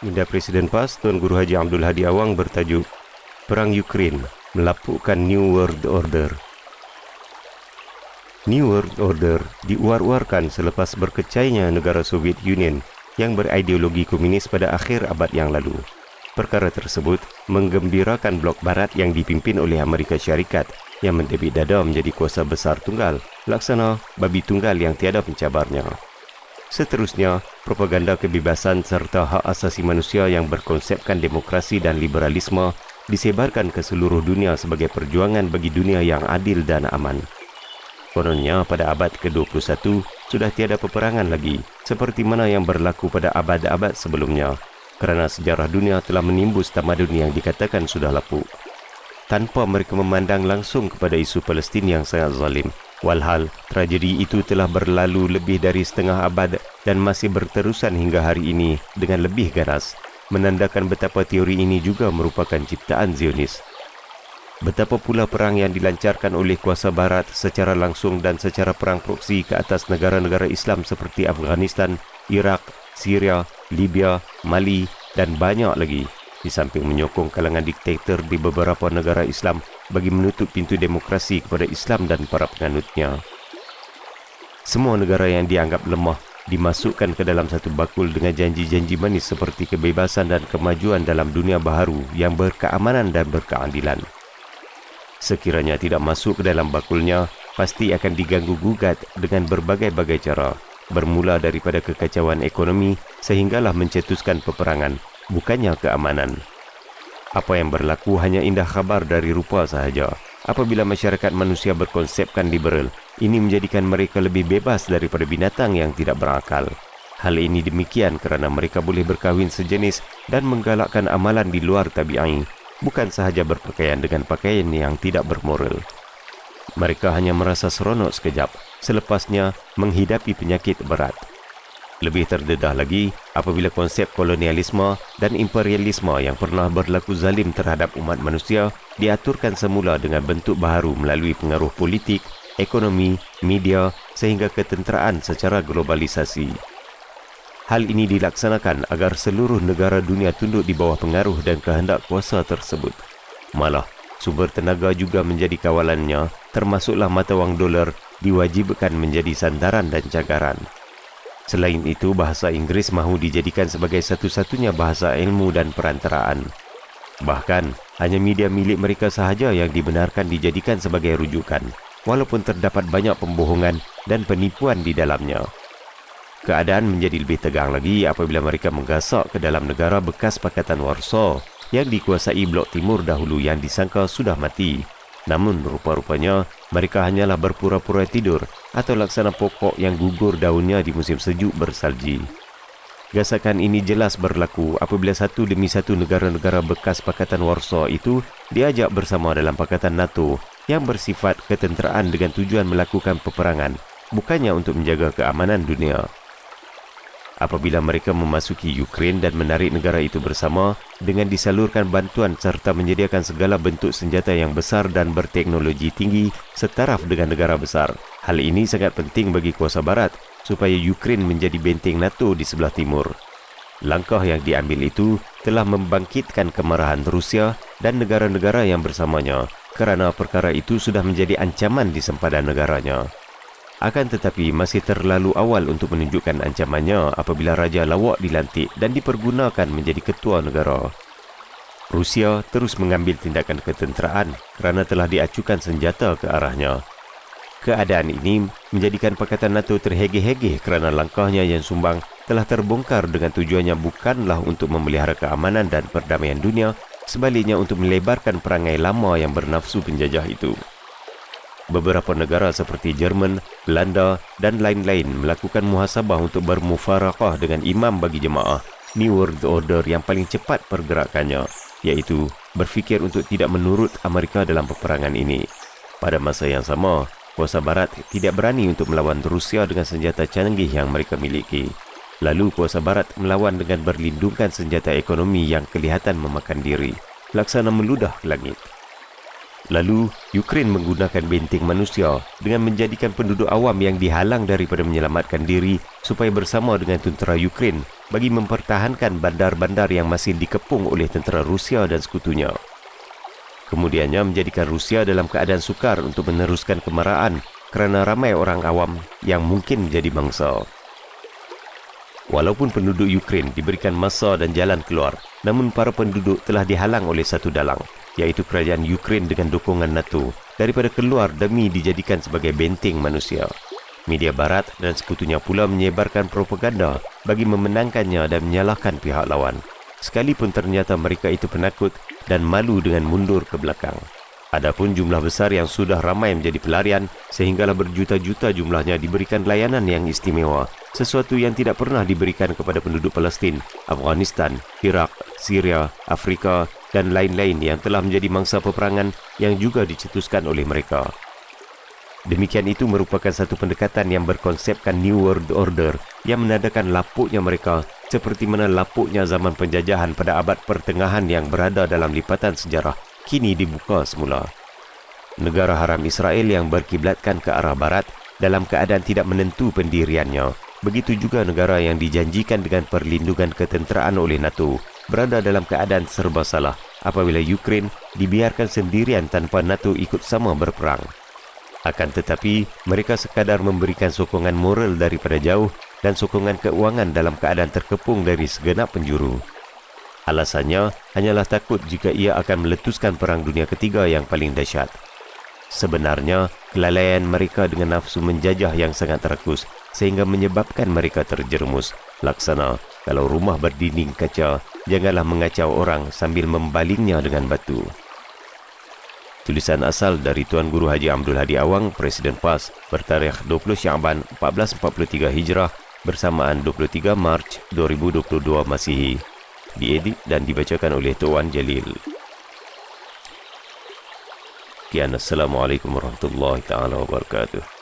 Minda Presiden PAS Tuan Guru Haji Abdul Hadi Awang bertajuk Perang Ukraine melapukkan New World Order. New World Order diuar-uarkan selepas berkecainya negara Soviet Union yang berideologi komunis pada akhir abad yang lalu. Perkara tersebut menggembirakan blok barat yang dipimpin oleh Amerika Syarikat yang mendebit dada menjadi kuasa besar tunggal, laksana babi tunggal yang tiada pencabarnya. Seterusnya, propaganda kebebasan serta hak asasi manusia yang berkonsepkan demokrasi dan liberalisme disebarkan ke seluruh dunia sebagai perjuangan bagi dunia yang adil dan aman. Kononnya pada abad ke-21 sudah tiada peperangan lagi seperti mana yang berlaku pada abad-abad sebelumnya kerana sejarah dunia telah menimbus tamadun yang dikatakan sudah lapuk. Tanpa mereka memandang langsung kepada isu Palestin yang sangat zalim, walhal tragedi itu telah berlalu lebih dari setengah abad dan masih berterusan hingga hari ini dengan lebih ganas, menandakan betapa teori ini juga merupakan ciptaan Zionis. Betapa pula perang yang dilancarkan oleh kuasa barat secara langsung dan secara perang proksi ke atas negara-negara Islam seperti Afghanistan, Iraq, Syria, Libya, Mali dan banyak lagi, di samping menyokong kalangan diktator di beberapa negara Islam bagi menutup pintu demokrasi kepada Islam dan para penganutnya. Semua negara yang dianggap lemah dimasukkan ke dalam satu bakul dengan janji-janji manis seperti kebebasan dan kemajuan dalam dunia baharu yang berkeamanan dan berkeadilan. Sekiranya tidak masuk ke dalam bakulnya, pasti akan diganggu-gugat dengan berbagai-bagai cara, bermula daripada kekacauan ekonomi sehinggalah mencetuskan peperangan, bukannya keamanan. Apa yang berlaku hanya indah khabar dari rupa sahaja. Apabila masyarakat manusia berkonsepkan liberal, ini menjadikan mereka lebih bebas daripada binatang yang tidak berakal. Hal ini demikian kerana mereka boleh berkahwin sejenis dan menggalakkan amalan di luar tabi'i, bukan sahaja berpakaian dengan pakaian yang tidak bermoral. Mereka hanya merasa seronok sekejap, selepasnya menghidapi penyakit berat. Lebih terdedah lagi apabila konsep kolonialisme dan imperialisme yang pernah berlaku zalim terhadap umat manusia diaturkan semula dengan bentuk baharu melalui pengaruh politik, ekonomi, media sehingga ketenteraan secara globalisasi. Hal ini dilaksanakan agar seluruh negara dunia tunduk di bawah pengaruh dan kehendak kuasa tersebut. Malah, sumber tenaga juga menjadi kawalannya, termasuklah mata wang dolar diwajibkan menjadi sandaran dan cagaran. Selain itu, bahasa Inggris mahu dijadikan sebagai satu-satunya bahasa ilmu dan perantaraan. Bahkan, hanya media milik mereka sahaja yang dibenarkan dijadikan sebagai rujukan, walaupun terdapat banyak pembohongan dan penipuan di dalamnya. Keadaan menjadi lebih tegang lagi apabila mereka menggasak ke dalam negara bekas Pakatan Warsaw yang dikuasai Blok Timur dahulu yang disangka sudah mati. Namun rupa-rupanya mereka hanyalah berpura-pura tidur atau laksana pokok yang gugur daunnya di musim sejuk bersalji. Gasakan ini jelas berlaku apabila satu demi satu negara-negara bekas Pakatan Warsaw itu diajak bersama dalam Pakatan NATO yang bersifat ketenteraan dengan tujuan melakukan peperangan, bukannya untuk menjaga keamanan dunia. Apabila mereka memasuki Ukraine dan menarik negara itu bersama dengan disalurkan bantuan serta menyediakan segala bentuk senjata yang besar dan berteknologi tinggi setaraf dengan negara besar. Hal ini sangat penting bagi kuasa barat supaya Ukraine menjadi benteng NATO di sebelah timur. Langkah yang diambil itu telah membangkitkan kemarahan Rusia dan negara-negara yang bersamanya kerana perkara itu sudah menjadi ancaman di sempadan negaranya. Akan tetapi masih terlalu awal untuk menunjukkan ancamannya apabila Raja Lawak dilantik dan dipergunakan menjadi ketua negara. Rusia terus mengambil tindakan ketenteraan kerana telah diacukan senjata ke arahnya. Keadaan ini menjadikan Pakatan NATO terhegeh-hegeh kerana langkahnya yang sumbang telah terbongkar dengan tujuannya bukanlah untuk memelihara keamanan dan perdamaian dunia, sebaliknya untuk melebarkan perangai lama yang bernafsu penjajah itu. Beberapa negara seperti Jerman, Belanda dan lain-lain melakukan muhasabah untuk bermufarakah dengan imam bagi jemaah New World Order yang paling cepat pergerakannya, iaitu berfikir untuk tidak menurut Amerika dalam peperangan ini. Pada masa yang sama, kuasa barat tidak berani untuk melawan Rusia dengan senjata canggih yang mereka miliki. Lalu kuasa barat melawan dengan berlindungkan senjata ekonomi yang kelihatan memakan diri, laksana meludah ke langit. Lalu, Ukraine menggunakan benteng manusia dengan menjadikan penduduk awam yang dihalang daripada menyelamatkan diri supaya bersama dengan tentera Ukraine bagi mempertahankan bandar-bandar yang masih dikepung oleh tentera Rusia dan sekutunya. Kemudiannya menjadikan Rusia dalam keadaan sukar untuk meneruskan kemarahan kerana ramai orang awam yang mungkin menjadi mangsa. Walaupun penduduk Ukraine diberikan masa dan jalan keluar, namun para penduduk telah dihalang oleh satu dalang, iaitu kerajaan Ukraine dengan dukungan NATO, daripada keluar demi dijadikan sebagai benteng manusia. Media barat dan sekutunya pula menyebarkan propaganda bagi memenangkannya dan menyalahkan pihak lawan, sekalipun ternyata mereka itu penakut dan malu dengan mundur ke belakang. Adapun jumlah besar yang sudah ramai menjadi pelarian, sehinggalah berjuta-juta jumlahnya diberikan layanan yang istimewa, sesuatu yang tidak pernah diberikan kepada penduduk Palestin, Afghanistan, Iraq, Syria, Afrika dan lain-lain yang telah menjadi mangsa peperangan yang juga dicetuskan oleh mereka. Demikian itu merupakan satu pendekatan yang berkonsepkan New World Order yang menandakan lapuknya mereka seperti mana lapuknya zaman penjajahan pada abad pertengahan yang berada dalam lipatan sejarah kini dibuka semula. Negara haram Israel yang berkiblatkan ke arah barat dalam keadaan tidak menentu pendiriannya, begitu juga negara yang dijanjikan dengan perlindungan ketenteraan oleh NATO berada dalam keadaan serba salah apabila Ukraine dibiarkan sendirian tanpa NATO ikut sama berperang. Akan tetapi, mereka sekadar memberikan sokongan moral daripada jauh dan sokongan keuangan dalam keadaan terkepung dari segenap penjuru. Alasannya hanyalah takut jika ia akan meletuskan Perang Dunia Ketiga yang paling dahsyat. Sebenarnya, kelalaian mereka dengan nafsu menjajah yang sangat rakus sehingga menyebabkan mereka terjerumus. Laksana, kalau rumah berdinding kaca, janganlah mengacau orang sambil membalingnya dengan batu. Tulisan asal dari Tuan Guru Haji Abdul Hadi Awang, Presiden PAS, bertarikh 20 Syaban 1443 Hijrah bersamaan 23 Mac 2022 Masihi. Diedit dan dibacakan oleh Tuan Jalil. Sekian, Assalamualaikum warahmatullahi taala wabarakatuh.